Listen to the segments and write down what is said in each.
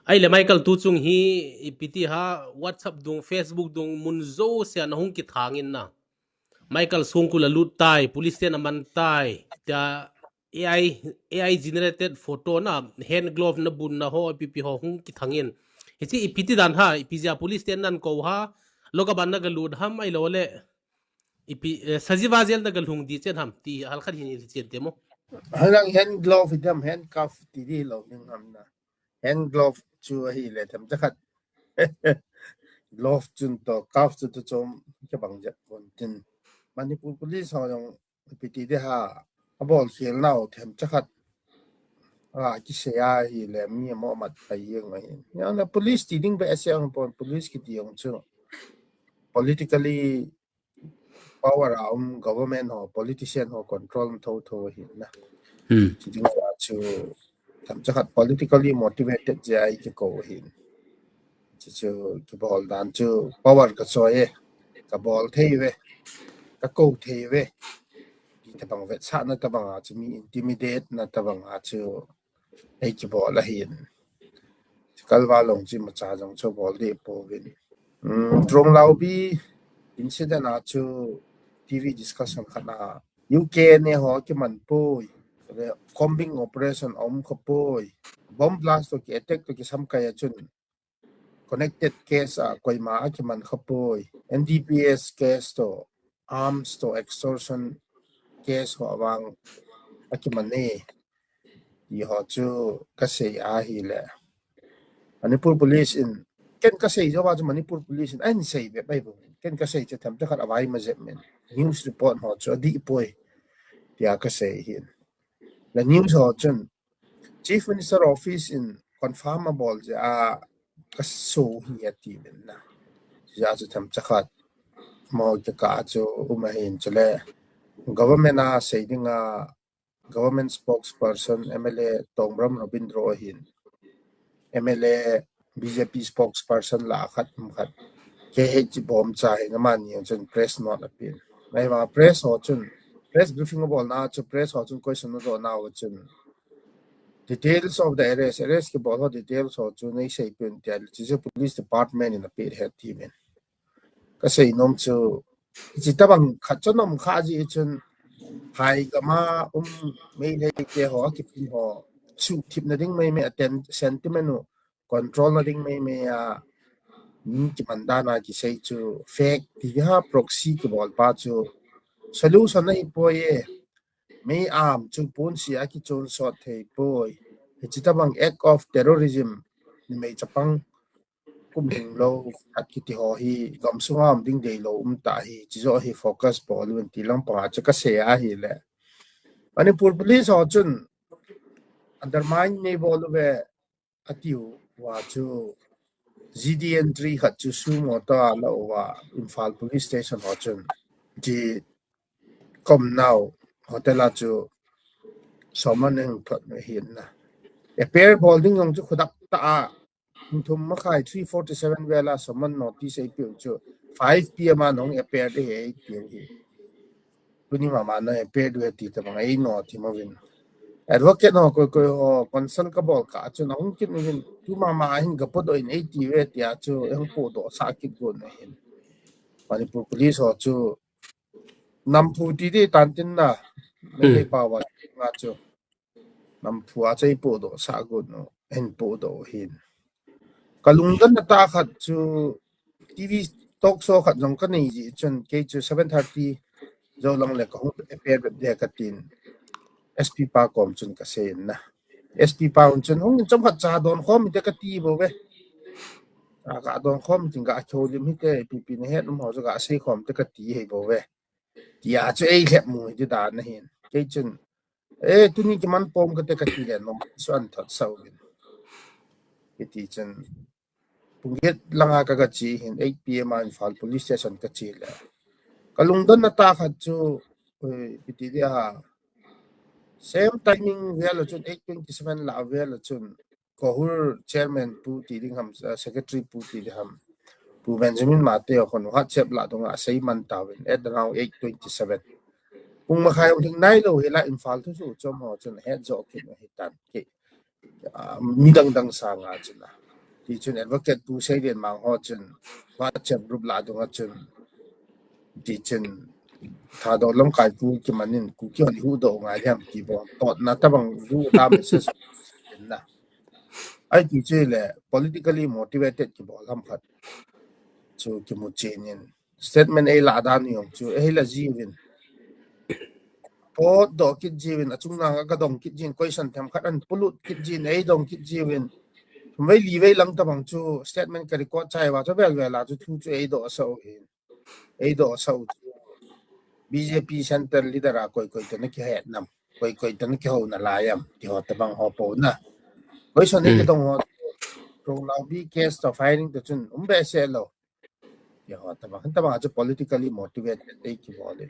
ai le Michael tu chung hi ipiti ha WhatsApp dung Facebook dung munzo se na hung ki thangin na Michael sungkula lut tai police ten aman tai ta AI generated photo na hand glove na bun na ho pipi ho hung ki thangin hichi ipiti dan ha ipija police ten nan ko ha loka ban na galud ham ai lole ipi sajiwa zel na galhung di chen ham ti halkhan hin li chen demo Hanang hand glove idam handcuff ti di lo ning hamna hand glove chu hi le tham jakat glove chun to cuff chu to chom ke bang ja kon tin Manipur police ho yong piti de ha abol fiel nau them jakat ki se ya hi le mi mo mat pa yeng mai ya na police ti ding ba asyang pon police ki ti yong chu politically power government ho politician ho control tho hi na chi ding wa chu tham jakat politically motivated jai ki ko hin chu ki bol dan chu power ka choye ka bol thei we ka ko thei we ki ta bang vet sa na ta bang chu mi intimidate na ta bang chu ei ki bol la hin kalwa long chi ma cha jong chu bol de po win trong lau bi incident a chu TV discussion khana UK ne ho ki man poi combing operation ko poi bomb blast to ki attack to ki sam kaya chun connected case a koi ma ki man khapoi NDPS case to arms to extortion case ho awang akiman ne yi ho chu ka sei a hi le Manipur police in ken ka sei jo wa chu Manipur police in an sei be bai bu ken ka sei che tham ta khat awai ma je men news report ho chu di poi tia ka sei hin the news ho chun chief minister office in confirmable je a ka so hi ati men na ya chu tham cha khat mo cha ka chu uma hin chule government a sei dinga government spokesperson MLA Tongbram Robindro hin MLA BJP spokesperson la khat khat ke he bom chai na man ni chun press not appeal mai ma press ho chun press briefing bol na chu press ho chun question no na ho chun details of the arrest ke bol ho details ho chun nei sei pin tel chi police department in a pit head team ka sei nom chu chi ta bang khat chon nom kha ji chun hai ga ma mei le ke ho ki pin ho chu tip na ding mei me atten sentiment no control na ding mei a ki mandana ki sei chu fake ti ha proxy ki bol pa chu solution na ipoye mei am chu pun si a ki chon so thei poi chi ta bang act of terrorism ni mei chapang kum hing lo at ki ti ho hi gam sungam ding dei lo ta hi chi zo hi focus bol wen ti lang pa cha ka se a hi le Manipur police ho chun undermine nei bol ve atiu wa chu GDN3 khat chu su mo ta lo wa Imphal police station ho chun ji kom now hotel a chu soman eng thot me hin na e pair holding ngong chu khudak ta a thum ma khai 347 vela soman notice ai pi chu 5 pm anong e pair de he pi hi tuni ma ma na e pair de ti ta ma ai no ti ma win advocate no ko consul ka bol ka chu nong kin win tu ma hin ga pod in 80 ve tia chu eng po do sa ki go na hin Manipur police ho chu nam phu ti di tan tin na me le pa wa nga chu nam phu a chei po do sa go no en po do hin kalung dan ta khat chu TV talk show khat jong ka nei ji chun ke chu 7:30 zo long le ko e de ka tin SP pa kom chun ka sen na SP pa un chun hong chom khat cha don khom te ka ti bo ve ka don khom ting ga cho lim hi te pi ne het mo zo ga sei khom te ka ti he bo ve ti a chu ei lep mu ji da na hin ke chun tu ni ki man pom ka te ka ti le no suan thot sau bin ke ti chun punget langa ka chi hin 8 pm an fal police station ka chi le kalung don na ta khat chu piti dia same timing vela chun 8:27 la vela chun kohur chairman pu ti ding ham secretary pu ti ham pu Benjamin Mateo kon WhatsApp la donga sei man tawin at around 8:27 kung makhayo ting nai lo hela infal tu chu chom ho chun head jo ki no hitan ki midang dang sa nga chuna thì chun advocate pu sei den mang ho chun WhatsApp group la dong chun thì chun tha do long kai pu ki manin ku ki li hu do nga yam ki bo tot na ta bang ru da message na ai ti che le politically motivated ki bo lam phat chu ki mu chenin statement e la da ni yong chu e la ji win po do ki ji win achung na ga dong ki jin question tham khat an pulut ki jin e dong ki ji win mai li wei lang ta bang chu statement ka record chai wa cho vel vel la chu thu chu e do so hin e do so BJP center leader a koi koi tan ki het nam koi koi tan ki ho na la yam ti ho ta bang ho po na koi son ni ki dong ho pro lao bi case of firing to chun be se lo ti ho ta bang chu politically motivated e ki bole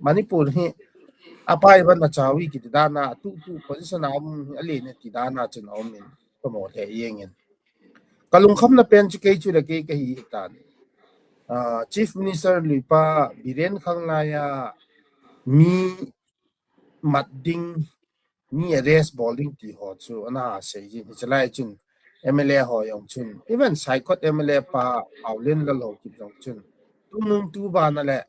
Manipur hi apai ban na chawi ki da na tu position am ali ne ti da na chun om min ko mo the yengin kalung kham na pen chu ke chu le ke hi tan chief minister lupa biren khang la ya mi mat ding mi arrest bowling ti ho chu ana sei ji ni chalai chun MLA ho yong chun even saikot MLA pa paulen la lo ki yong chun tunung tu ba na le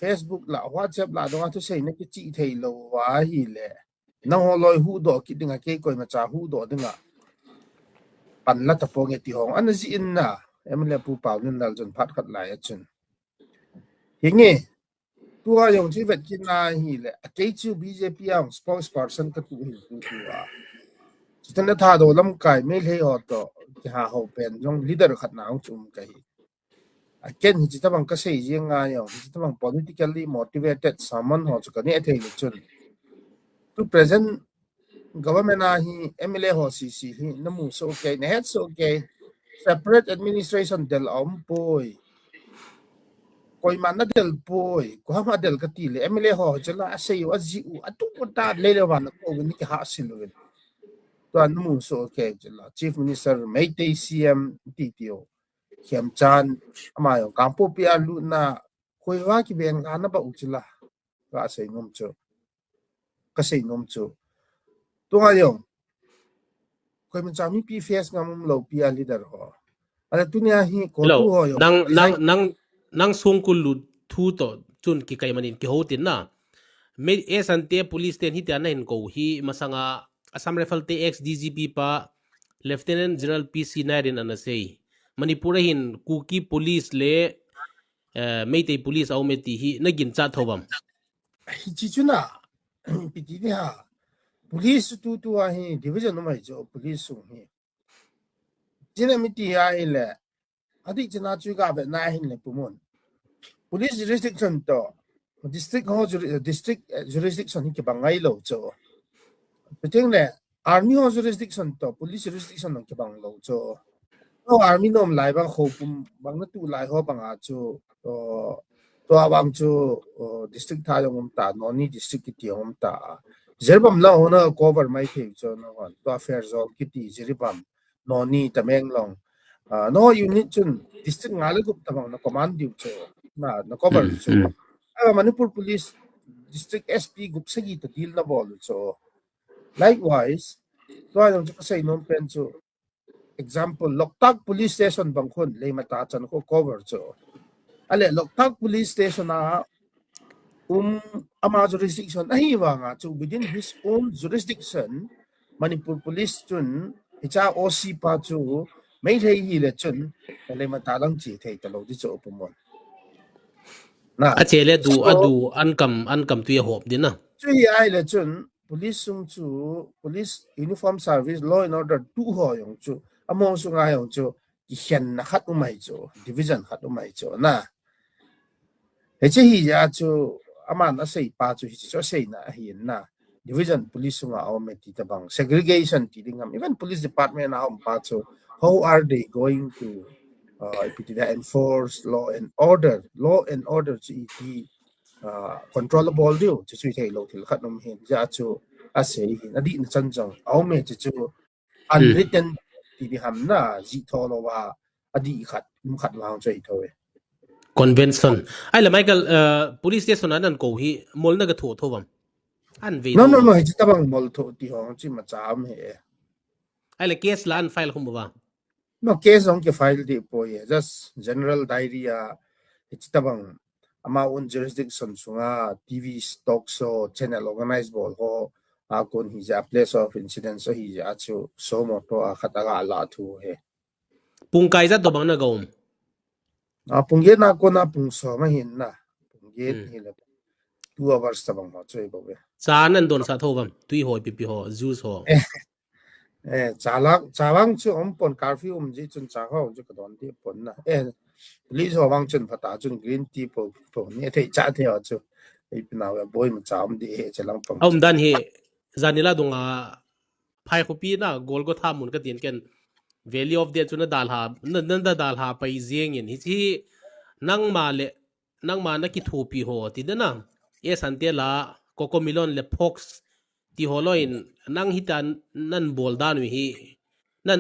Facebook la WhatsApp la do tu sei na ki chi thei lo wa hi le na ho loi hu do ki dinga ke koi ma cha hu do dinga pan la ta po nge ti hong an ji in na MLA pu paulen la chun phat khat lai chun hi nge tua yong chi vet kin na hi le ke chu BJP ang spokesperson ka tu hi tu tua chitan na tha do lam kai me le ho to ki ha ho pen jong leader khat na chum kai again hi chita bang ka sei jing nga yong chita bang politically motivated someone ho chu ka ni thei le chun to present government a hi MLA ho CC hi namu so okay ne het so okay separate administration del om poi koi mana del poi ko ma del ka ti le MLA ho chala ase yo aji u atu ta le le wan ko ni ki ha silu to an mu so ke chala chief minister meite CM TTO khiam chan ama yo kampo pia lu na koi wa ki ben ana ba u chala ka sei nom chu to nga yo koi man chami pi face ngam lo pia leader ho ala tunia hi ko tu ho yo nang sungkul lu thu to chun ki kai manin ki hotin na me esante police ten hi tan hin ko hi masanga Assam Rifle TX DGP pa Lieutenant General PC Narin anasei Manipur hin kuki police le meitei police au meti hi nagin cha thobam chi chuna piti ni ha police tu a hi division no mai jo police su hi jina miti ya ile adi jina chu ga be na hin le pumon police jurisdiction to district ho district jurisdiction hi ke bangai lo cho peting le army ho jurisdiction to police jurisdiction no ke bang lo cho no army nom lai bang ho pum bang na tu lai ho bang a chu to awang chu district tha yong ta no ni district ki tiom ta zerbam la hona cover mai the cho no to fair zone ki ti zeribam no ni tameng long no unit chun district ngale gup tamang na command diu cho na cover cho Manipur police district SP gup sagi to deal na bol cho likewise to ayong chu say nom pen cho example Loktak police station bangkhon le mata chan ko cover cho ale Loktak police station na ama jurisdiction ahi wa nga chu within his own jurisdiction Manipur police chun icha OC pa chu mai thei hi le chun le mata lang chi thei ta lo di cho pomon na achele du adu ankam tu ye hop din na chui ai le chun police sung chu police uniform service law and order tu ho yong chu amo su nga yong chu ki hian na khat umai chu division khat umai chu na he che hi ya chu aman a sei pa chu hi chu sei na hi na division police sung a me ti ta bang segregation ti ding even police department na pa chu how are they going to enforce law and order chi ti controllable deal chu chui thei lo thil khat nom hin ja chu a sei hin adi na chan jang au me chu unwritten ti bi ham na ji tho lo wa adi khat wang chei thowe convention ai la Michael police station an ko hi mol na ga tho thobam an ve no hi ta bang mol tho ti hong chi ma cham he ai la case lan file hum ba no case on ke file di po ye just general diarrhea it's tabang ama un jurisdiction sunga TV stock so channel organized ball ho a kon hi ja place of incident so hi ja chu so mo to a khataga la thu he pung kai za to bang na gom a pungye na ko na pung so ma hin na pungye hi le 2 hours tabang ma choi bo be cha nan don sa tho bam tui hoi pi ho juice ho chawang chu pon curfew ji chun cha ho chu ka don ti pon na lý do vang chân phát达chân green tea po nhẹ thấy chả thấy ở chỗ ấy nào là bôi mà chạm đi hệ chỉ lăng bằng ông chân dan hi zanila donga phai khopi na gol go thamun ka tin ken value of the chuna dal ha nan da dal ha pai zieng in hi nang ma le nang ma na ki thu pi ho ti da na e san te la coco milon le fox ti holoin nang hitan nan bol dan hi nan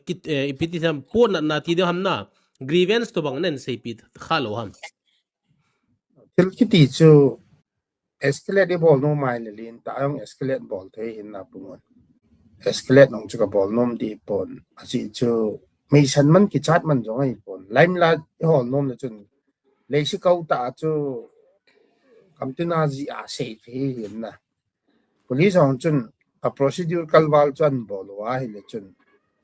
kit ipiti sam po na ti de ham na grievance to bang nen sei pit khalo ham til cái tí chu escalate ball no mai le lin ta yung escalate ball thế in na bungon escalate nong chu ka ball nom di pon asi chu mấy san man ki chat man jong ai pon laim la hol nom le chun le si kau ta chu kam tin a ji a sei thế in na police on chun a procedure kalwal chun ball wa hi le chun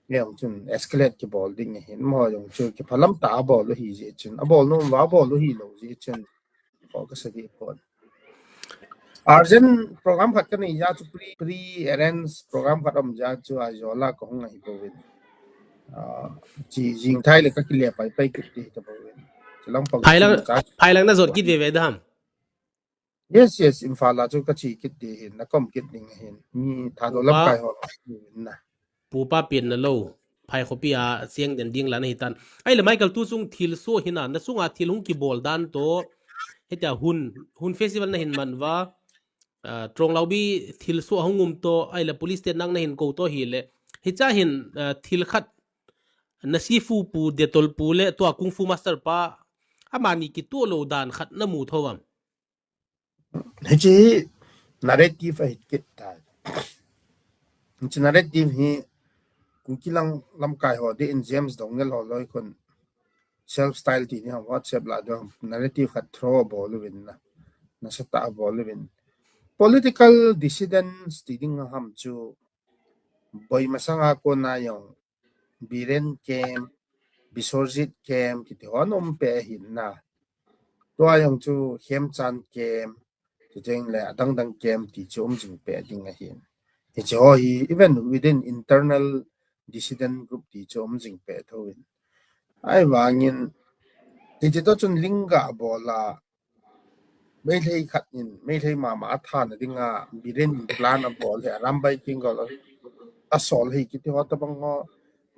yang chun escalate ki ball ding hin mo yong chu ki phalam ta ball hi ji chun a ball nom wa ball hi lo ji chun ko ka sa di pon arjen program khat kan ja chu pre arrange program khat om ja chu a jola ko ngai bo win chi jing thai le ka ki le pai pai ki ti ta bo win chilang pang chu ma cha phai lang na zot ki ve ve dam yes imphal la chu ka chi ki ti hin na kom ki ding hin mi tha do lam kai ho na pu pa pin na lo phai khopi a sieng den ding la na hitan ai le michael tu sung thil so hina na sunga thil hung ki bol dan to hetia hun festival na hin man wa trong lau bi thil so hungum to ai le police te nang na hin ko to hi le hi cha hin thil khat na sifu pu detol pu le to kung fu master pa amani ki to lo dan khat na mu thowam he chi narrative a hit ki ta chi narrative hi kun ki lang lam kai ho de in james dong ngel ho loi kon self style ti ni ha whatsapp la do narrative khat throw ball win na sa ta ball win political dissidents tiding ham chu boy masanga ko na yung biren kem bisorjit kem kiti honom pe hin na to yung chu hem chan kem chu teng le dang kem ti chum jing pe ding a hin he cho hi even within internal dissident group ti chum jing pe thoin ai wangin ti to chun linga bola mấy thầy khát nhìn mấy thầy mà than là tiếng biren plan a bol he ram bai king gol a sol hi kiti ho ta bang ho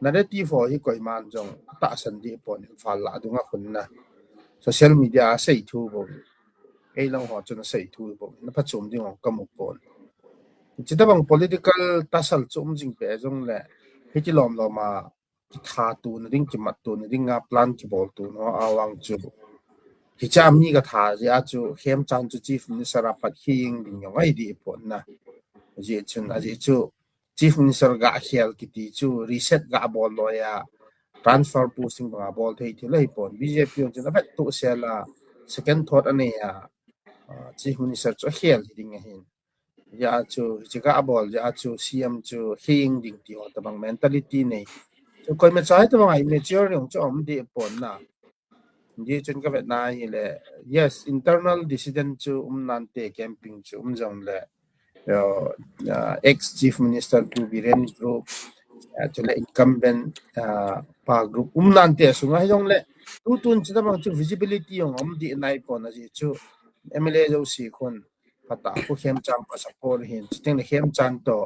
na de ti fo hi koi man jong ta san di pon fal la dunga khun na social media sei thu bo ei long ho chun sei thu bo na pha chum ding ong kam pon chi ta bang political tasal chum jing pe jong le hi chi lom lo ma ki tha tu na ding ki mat tu na ding a plan ki bol tu no awang chu hi cha mi ka tha ja chu hem chan chu chief minister apat hing ding yong ai di pon na ji chun a ji chu chief minister ga hial ki ti chu reset ga bol lo ya transfer posting ga bol thei thi lai pon bjp on chen abat tu se la second thought ane ya chief minister chu hial ding hin ya chu ji ga bol ya chu cm chu hing ding ti ho ta bang mentality nei chu koi ma chai ta bang ai mature yong chu om di pon na ji chen ka vet na hi le yes internal dissident chu nante camping chu jong le ex chief minister tu biren group chu le incumbent pa group nante sunga jong le tu tun chu bang chu visibility yong om di nai pon a ji chu mla jo si khon pata ko khem cham pa support hin chiteng le khem chan to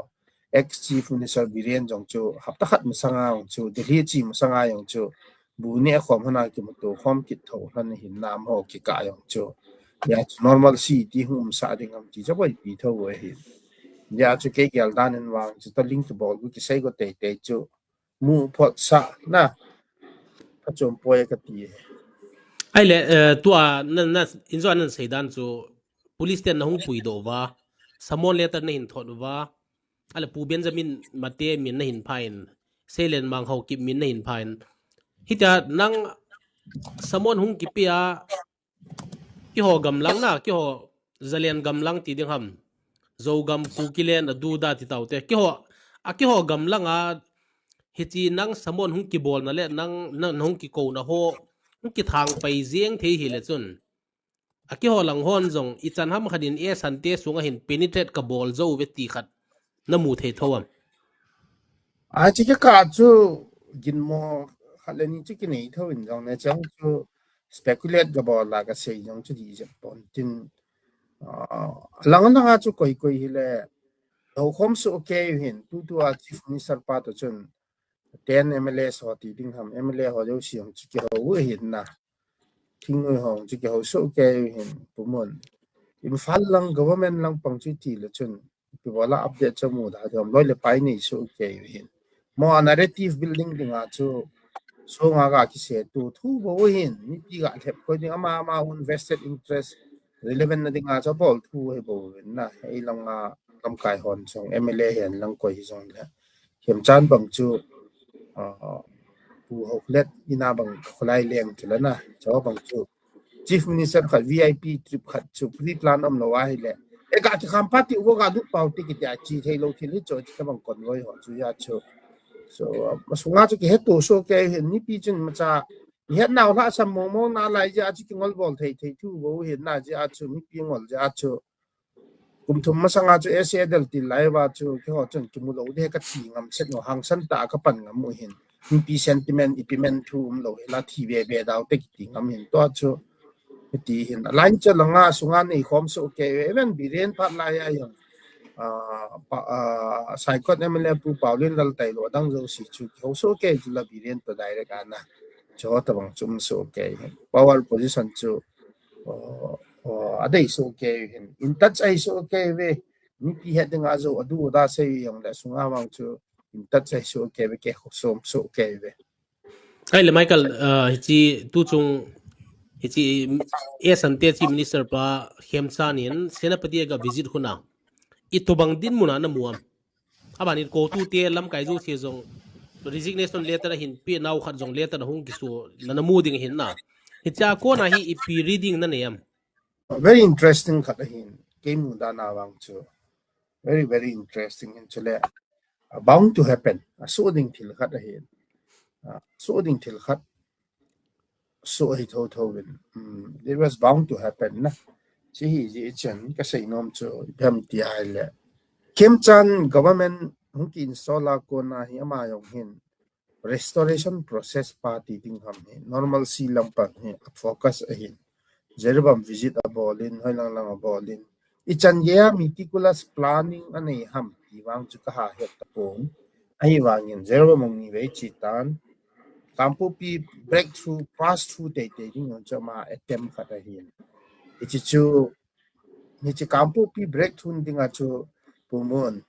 ex chief minister biren jong chu hapta khat musanga jong chu delhi chi musanga jong chu bu ne khom hana ki mu to khom ki tho han hin nam ho ki ka yong chu ya normal si ti hum sa ding am ti cha bai pi tho we hi ya chu ke gyal dan en wang chu ta link to bol ku ki sei go te chu mu phot sa na pa chom poe ka ti ai le tua na inzo nan sei dan chu police ten na hung pui do wa samon letter na hin thot wa ala pu benjamin mate min na hin phain selen mang ho kip min in phain hita nang samon hung kipia ki ho gam lang na ki ho zalian gam lang ti ding ham zo gam pu kilen adu da ti taute ki ho gam lang a hiti nang samon hung ki bol na le nang hung ki ko na ho hung ki thang pai zieng the hi le chun aki ho lang hon zong ichan ham khadin e sante sunga hin penetrate ka bol zo ve ti khat na mu the thawam chỉ cái cả chú gin mo khát lên chỉ cái này thôi in trong này chẳng chú speculate cái bảo là cái xây trong chú đi Japan tin lang na nga chú coi coi hele đâu không số okay hin tu chief minister pa to chun 10 MLA so ti ding ham MLA ho jo siang chỉ cái ho hin na kinh người hong chỉ cái ho số okay hin bu mon in fall lang government lang pang chi ti le chun pi wala update cho mu da jom loi le pai ni so okay hin mo narrative building dinga chu so nga ga ki se tu thu bo hin ni pi ga thep ko ding ama invested interest relevant na dinga cha bol thu he bo na ei lang nga lam kai hon song MLA hen lang ko hi song le hem chan bang chu pu hok let ina bang kholai leng chula na chaw bang chu chief minister khat VIP trip khat chu pre plan am lo wa hi le e ga ti kham party wo ga du pau ti ki ta chi thei lo thi li cho chi ka bang kon loi ho chu ya chu so masunga chu ki hetoh so ke ni pi chun ma cha het naw la sam mo na lai ja chi ki ngol bol thei thu bo he na ja chu mi pi ngol ja chu kum thum ma sanga chu ase dal ti lai wa chu ki ho chun ki mu lo de ka ti ngam set no hang san ta ka pan ngam mo hin mi pi sentiment ipimen thu lo la thi be daw te ki ti ngam hin to chu ti hin line cha langa sunga nei khom so ke even bi ren phat lai ya yang sai kot MLA pu Paulin dal tai lo dang zo si chu ho so ke ju la bi ren to dai ka na cho ta bang chum so ke power position chu adai so ke in touch ai so ke ve ni pi het nga zo adu da se yang da sunga wang chu in touch ai so ke ve ke so ke ve ai le Michael hi tu chung hi e sante chief minister pa khemchan in senapati ga visit khuna itobang din muna na muam abanit ko tu te lam kai zo se jong resignation letter hin pi naw khat jong letter hung ki su na mu ding hin na hi cha ko na hi ipi reading na neyam very interesting khat hin ke mu da na wang chu very interesting in chule bound to happen so ding thil khat hin so ding thil khat so hetoh win it was bound to happen na chi hi ji chen ka sei nom chu pham ti ai le kem chan government hung ki installa ko na hi ama yong hin restoration process party ding ham hi normal si lampa hi focus a hin zerbam visit a bolin hoilang a bolin I chan ye meticulous planning anei ham ti wang chu ka ha het ta pong ai wangin zerbam ni ve chi tan kampu pi breakthrough pass through te ding on chama attempt khata hin ichi chu ni chi kampu pi breakthrough ding a chu pumon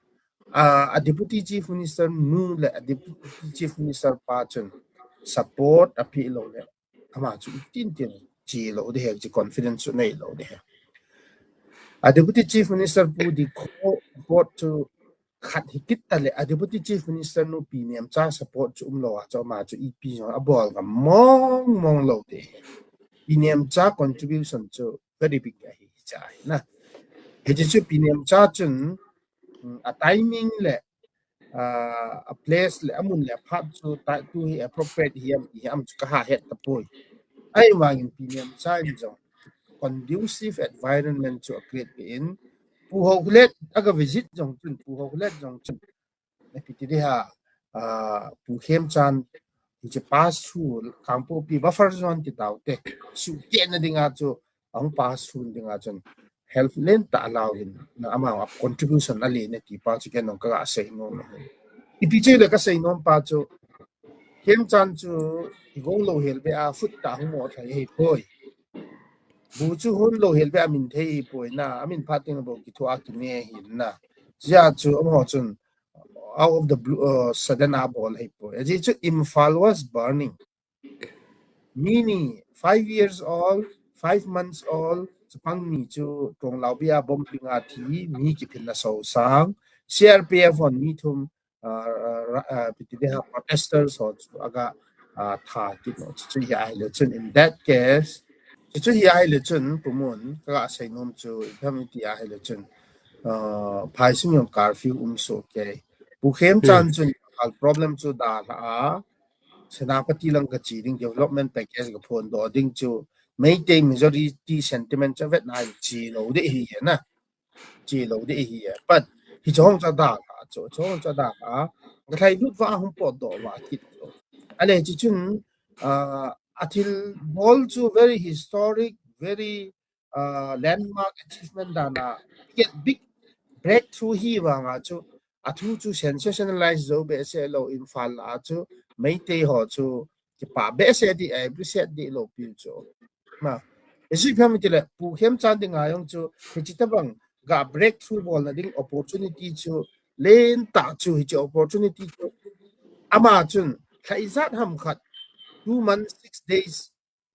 a deputy chief minister nu le a deputy chief minister pa chun support a pi lo le ama chu tin chi lo de he chi confidence nei lo de a deputy chief minister pu di ko board to khat hikit tale a deputy chief minister nu pi niam cha support chu lo a cha ma chu ep a bol ga mong lo de pi niam cha contribution chu very big a hi cha na he chu pi niam cha chun a timing le a place le amun le phat chu ta tu hi appropriate hiam chu ka ha het ta poi ai wangin pi niam cha in jong conducive environment to create in pu ho let aga visit jong chun pu ho let jong chun na piti de ha pu khem chan ji pass through kampo pi buffer zone ti tau te su te na dinga chu ang pass through dinga chun health len ta allow in na amount of contribution na le ne ti pa chu ken nong ka sei no pi che le ka sei no pa chu khem chan chu igong lo hel be a foot ta hu mo thai hei poi bu chu hun lo hel be amin thei poi na amin phating bo ki thua ki ne hin na ja chu mo chun out of the blue sudden abol hei poi ji chu imphal was burning meaning 5 years old 5 months old chapang ni chu tong laubia bombing a thi mi ki phin na so sang CRPF on mi thum piti de ha protesters ho chu aga tha ki no chu hi ai le chun in that case chu hi ai le chun pumun ka sai nom chu pham ti ai le chun phai sim yong curfew so ke bu khem chan chun al problem chu da a senapati lang ka chi ding development package ka phone do ding chu mấy tên majority sentiment cho Việt Nam chỉ lâu để hi na chỉ lâu để hi but hi chong cho da chong cho da cái thay lúc vào không bỏ đồ vào kít anh ấy chỉ chun until ball chu very historic very landmark achievement dana get big breakthrough hi wanga chu athu chu sensationalize zo be se lo infal a chu mấy tên họ chu cái pa be se di appreciate di lo pil chu mà isi pham ti le pu khem chan ding ayong chu hi chi tabang ga breakthrough ball na ding opportunity chu len ta chu hi chi opportunity chu ama chun khaizat ham khat 2 months 6 days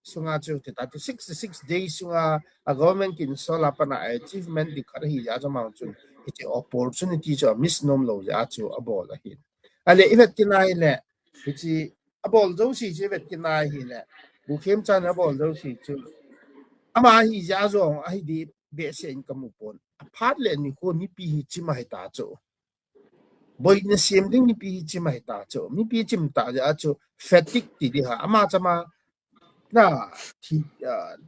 sunga chu ti ta 66 days sunga a government kin sola pana achievement di kar hi ja jama chun hi chi opportunity chu misnom lo ja chu a ball a hi ale ivet kinai le hi chi a ball zo si chi vet kinai hi le pu khem chan a ball zo si chu ama hi ja zong ai di be se in kamu pon apart le ni ko mi pi hi chi mai ta chu boy na sim ding mi pi chi mai ta chu mi pi chim ta ja chu fatigue ti di ha ama chama na thi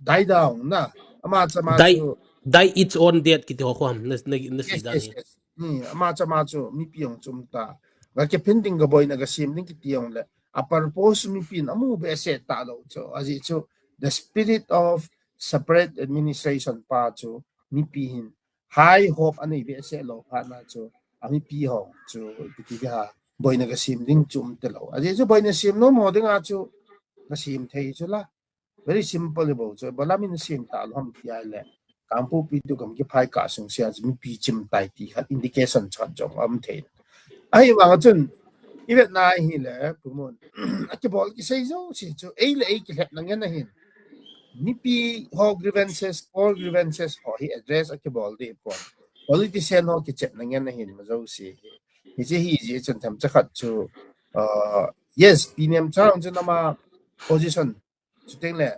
die down na ama chama chu die its own death kiti ho kham na si yes dan yes hi yes ni ama chama chu mi pi yong chum ta ga ke pending ga boy na ga sim ding ti yong le a purpose mi pi na mu be se ta lo chu aji chu the spirit of separate administration pa chu mi pi hin high hope ani be se lo pa na chu ami pi ho chu ti ha boy na ga sim ding chum te lo aji chu boy na sim no mo ding a chu na sim thei chu la very simple bo chu balamin sim ta lo ham ti ai le kampu pi tu kam ki phai ka sung sia mi pi chim tai ti hat indication chan jong am the ai wa chun i vet na hi le pumun a ki bol ki sei zo si chu ei le ei ki het na ngen na hin mi pi ho grievances all grievances ho hi address a ki bol de pon politician ho ki chet na ngen na hin ma zo si hi je hi je chun tham cha khat chu yes pnm chang chun ama position chu teng le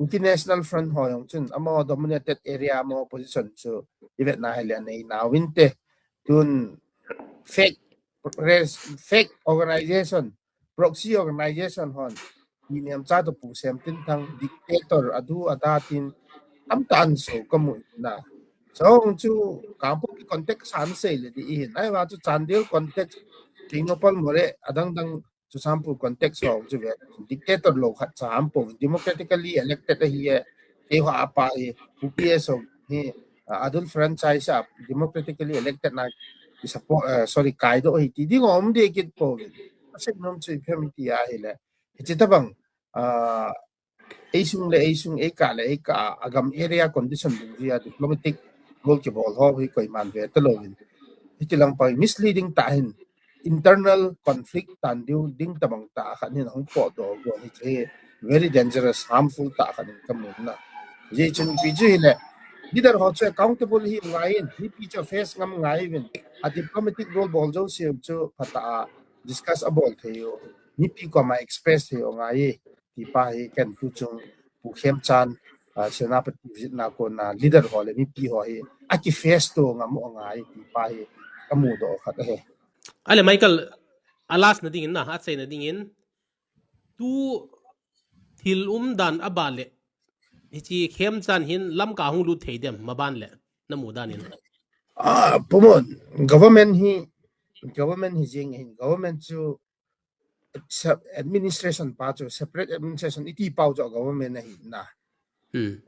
international front ho yong chun amo dominated area mo position chu ivet na hele nei na winte tun fake fake organization proxy organization hon pnm cha to pu sem tin thang dictator adu adatin am tan so kamu na so chu kampu ki context san se le di hin ai wa chu chandel context tingopal more adang dang chu sampu context ho chu ve dictator lo khat sampu democratically elected hi e ho apa hi ups hi adul franchise up democratically elected na support sorry kai do hi ti ding om de kit po asik nom chu phemi ti a hi le chi ta bang Asian le Asian eka le eka agam area condition ding via diplomatic role ke bol ho hi koi man ve ta lovin itilang pa misleading ta hin internal conflict tan diu ding tabang ta khan hin hong po do go hi che very dangerous harmful ta khan kamun na je chun pi ju le leader ho che accountable hi ngain ni pi che face ngam ngai win a diplomatic role bol jo se chu phata discuss about theyo ni pi ko ma express theyo ngai ti pa hi kan tu chung pu khem chan senapati visit na ko na leader ho le ni pi ho hi a ki face to ngam ngai ti pa hi kamu do khat he ale michael alas na dingin na at say na dingin tu thil dan abale hi chi khem chan hin lam ka hung lu thei dem maban le na mu danin pomon government hi jing hin government chu administration pa chu separate administration iti pau jo government na hi na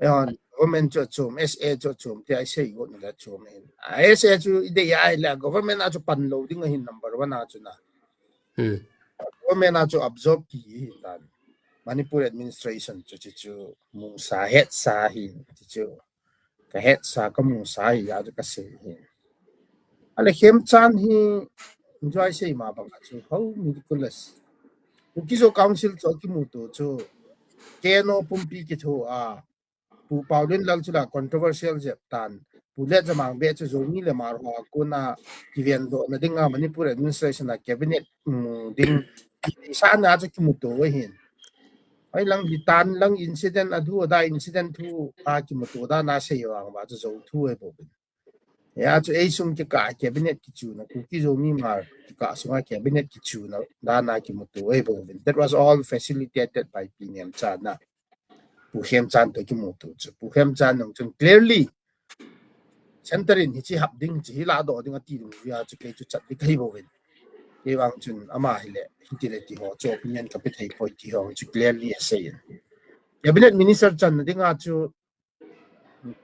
yon government chu chum sa chu chum ti ai sei go na chum hin sa chu ide ya la government a chu pan lo ding hin number 1 a chu na government a chu absorb ki hi tan manipur administration chu chu mu sa het sa hi chu ka het sa ka mu sa hi ya ka se hi ale khem chan hi enjoy sei ma bang chu how ridiculous kiso council cho ki mu to chu keno pumpi ki tho a pu paulin lal chula controversial je tan pulet jamang be chu zomi le mar ho kuna kiven do na dinga manipur administration na cabinet ding sa na chu kimuto hin ai lang bitan lang incident adu da incident thu a kimuto da na se yo ang ba chu zo thu e bo ya chu ei sum ki ka cabinet ki chu na ku ki zomi mar ki ka sunga cabinet ki chu na da na kimuto e bo that was all facilitated by piniam cha na pu hem chan to kimuto chu pu hem chan nong chun clearly centerin hi chi hab ding chi la do ding ati ding ya chu ke chu chat di kai bo wen ke wang chun ama hi le hi ti le ti ho cho opinion ka pe thai point ti ho chu clearly say cabinet minister chan ding a chu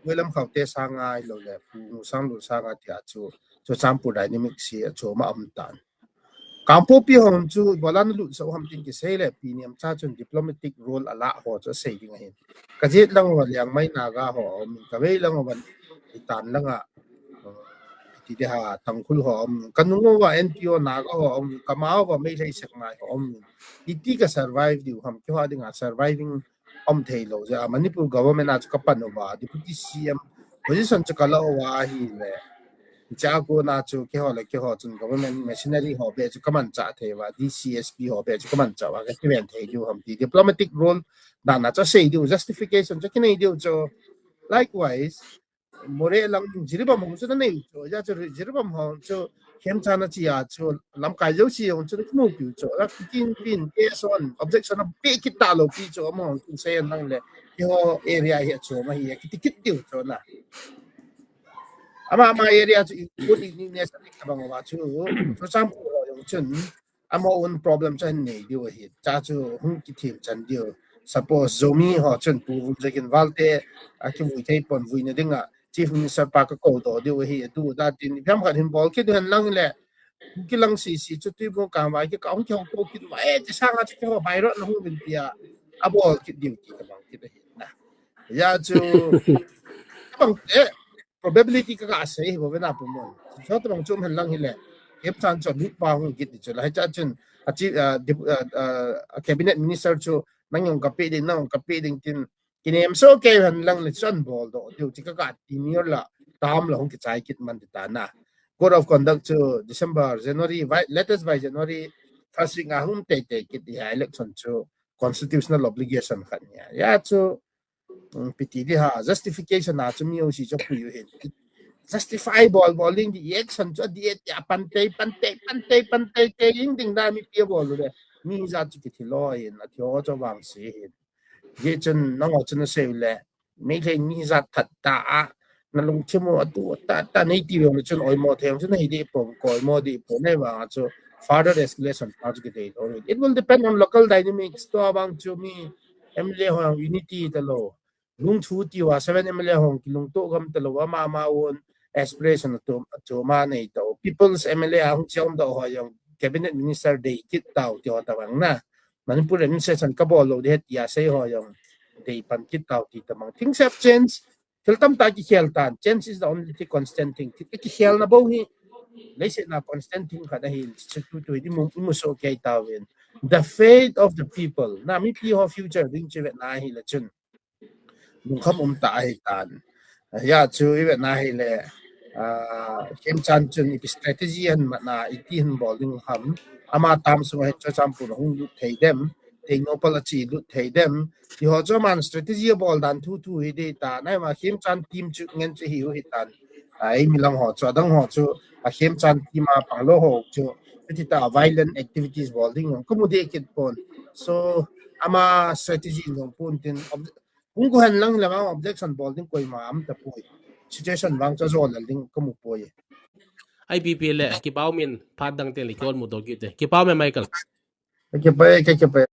welam khaute sanga lo le pu sang lu sanga ti a chu chu champu dynamic si chu ma am tan kampo pi hom chu bolan lu so ham tin ki sei le pi niam cha chun diplomatic role ala ho cho sei ding hin ka jet lang wa yang mai na ga ho min ka wei lang wa tan lang a ti de ha tang khul ho kanungo wa NPO na ga ho kamao wa mai lai sak mai ho iti ka survive di ham ki ha ding a surviving thei lo ja manipur government a ka pan wa deputy CM position cha kala wa hi le cha ko na chu ke ho le ke ho chun government machinery ho be chu kaman cha the wa DCSP ho be chu kaman cha wa ka ki ven thei ju ham ti diplomatic role na cha sei di justification cha ki nei di chu likewise more lang jiribam hong chu nei chu ja chu jiribam hong chu hem chana chi ya chu lam kai jo chi hong chu mu pi chu la kin pin case on objection of pe ki ta lo pi chu mo chu sei nang le yo area hi chu ma hi ki tikit tiu chu na ama area chu put in ne sa ka bang wa chu for example yong chun ama own problem chan nei dio hi cha chu hung ki thim chan dio suppose zomi ho chun pu jekin valte a ki mu thei pon vui ne dinga chief minister pa ka ko do dio hi tu da tin pham khan him bol ki den lang le ki lang si chu tu mo ka wa ki kaung kyong to ki wa e chi sang a chi ko bai ro na hu bin pia a bol ki dio ki ka bang ki da hi na ya chu bang probability ka ase ho na pu mon so to bang chum han lang hi le ep chan cho lut pa hu ki ti chu la cha chun a chi cabinet minister chu nang yong ka pe din nang ka pe din tin kinem so ke han lang le chan bol do tiu chi ka ti mi la tam la hong ki chai kit man ta na code of conduct chu December January latest by January first week a hum te kit ya election chu constitutional obligation khan ya chu piti di ha justification na chu mi o si chu pu yu hin justify bowling di action chu di ya pante ke ying ding da mi pia bol le mi za chu ki lo yin na thyo cho wang si hin ye chen na ngo chen se le me le mi za that ta na lung chimo atu ta nei ti lo chen oi mo them chen nei di po ko mo di po ne wa chu further escalation project it will depend on local dynamics to abang chu mi emle ho unity ta lo lung thu ti wa 7 MLA hong lung to gam ta lo ma won aspiration to ma nei to people's MLA hong chom do ho yung cabinet minister de kit tao ti ta bang na manipur administration ka bol lo de ya sei ho yung de pan kit tao ti ta mang things have changed til tam ta ki khel tan change is the only constant thing ki khel na bo hi leise na constant thing kada hi tu di mu so ke tawin the fate of the people na mi pi ho future ding che na hi la chun lung kham ta hi tan ya chu i na hi le kem chan chun i strategy an na i ti hin bowling ham ama tam so he cha cham pu hung lu thei dem te no pala chi lu thei dem ti ho cho man strategy ball dan thu hi de ta na ma kem chan team chu ngen che hi hi tan ai mi lang ho cho dang ho chu a kem chan team ma pang lo ho chu ti ta violent activities bowling ko mu de kit pon so ama strategy ngong pun tin kung ko han lang lamang objection ball din koy maam ta po situation wang cha zo la ding ko mu po ye IPP le ki pau min phat dang te li kon mu do ki te ki pau me Michael ke pa